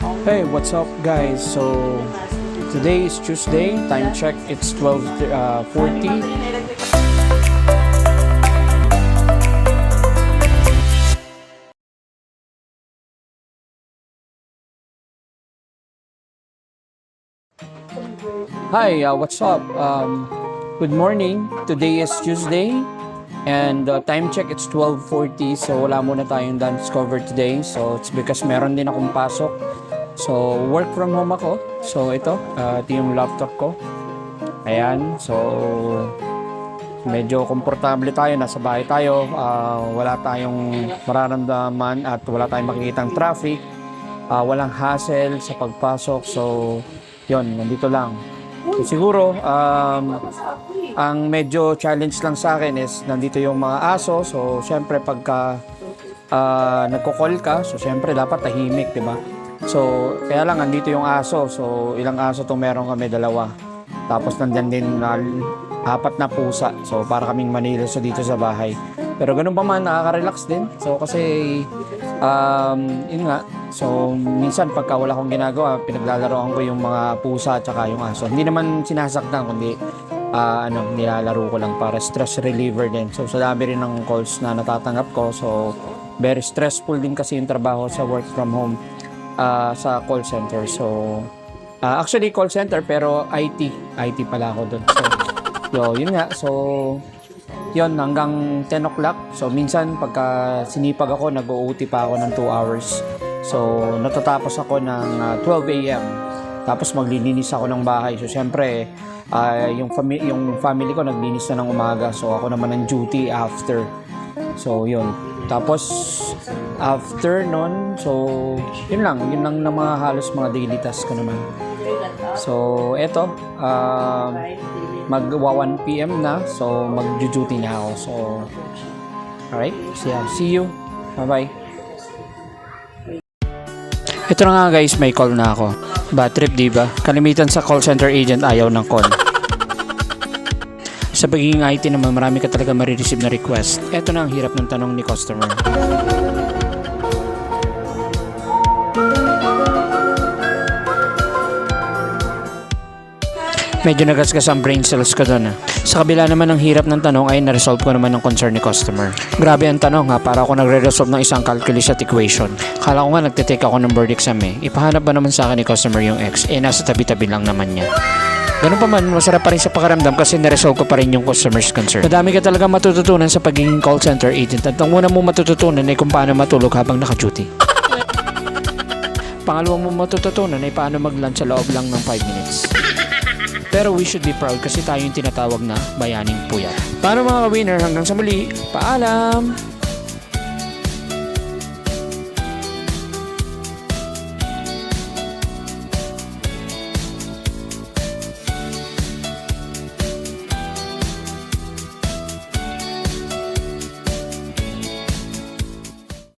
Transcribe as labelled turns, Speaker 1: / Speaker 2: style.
Speaker 1: Hey, what's up guys? So today is Tuesday, time check, it's 12:40. Hi, what's up? Good morning. Today is Tuesday and time check, it's 12:40. So wala muna tayong dance cover today. So it's because meron din akong pasok. So work from home ako. So ito yung laptop ko. Ayan. So medyo komportable tayo. Nasa bahay tayo. Wala tayong mararamdaman at wala tayong makikitang traffic. Walang hassle sa pagpasok. So yon, nandito lang. So, siguro, ang medyo challenge lang sa akin is nandito yung mga aso. So, syempre, pagka nagko-call ka, so syempre, dapat tahimik, di ba? So, kaya lang, nandito yung aso. So, ilang aso itong meron kami, dalawa. Tapos, nandyan din 4 na pusa. So, para kaming Manila so dito sa bahay. Pero ganun pa man, nakaka-relax din. So, kasi, yun nga. So, minsan pagka wala akong ginagawa, pinaglalaroan ko yung mga pusa at saka yung aso. Hindi naman sinasaktan, kundi nilalaro ko lang para stress reliever din. So, sa dami rin ng calls na natatanggap ko. So, very stressful din kasi yung trabaho sa work from home sa call center. So, actually call center pero IT pala ako doon. So, yun nga. So, yun, hanggang 10 o'clock. So, minsan, pagka sinipag ako, nag-OT pa ako ng 2 hours. So, natatapos ako ng 12 a.m. Tapos, maglilinis ako ng bahay. So, syempre, yung family ko naglinis na ng umaga. So, ako naman ng duty after. So, yun. Tapos, after nun, so, yun lang ng mga halos mga daily task ko naman. So, eto, magwa 1 p.m. na. So, mag-duty na ako. So, alright. See you. Bye-bye. Ito na nga guys, may call na ako. Bad trip, diba? Kalimitan sa call center agent, ayaw ng call. Sa pagiging IT naman, marami ka talaga marireceive na request. Ito na ang hirap ng tanong ni customer. Medyo nagasgas ang brain cells ko doon. Sa kabila naman ng hirap ng tanong ay na-resolve ko naman ng concern ni customer. Grabe ang tanong para ako nagre-resolve ng isang calculus at equation. Kala ko nga nagtitake ako ng board exam Ipahanap ba naman sa akin ni customer yung X? Nasa tabi-tabi lang naman niya. Ganun pa man, masarap pa rin sa pakiramdam kasi na-resolve ko pa rin yung customer's concern. Madami ka talaga matututunan sa pagiging call center agent at ang una mong matututunan ay kung paano matulog habang naka-duty. Pangalawang mong matututunan ay paano mag-lunch sa loob lang ng 5 minutes. Pero we should be proud kasi tayo yung tinatawag na bayaning puyat. Paano mga ka-winner? Hanggang sa muli, paalam!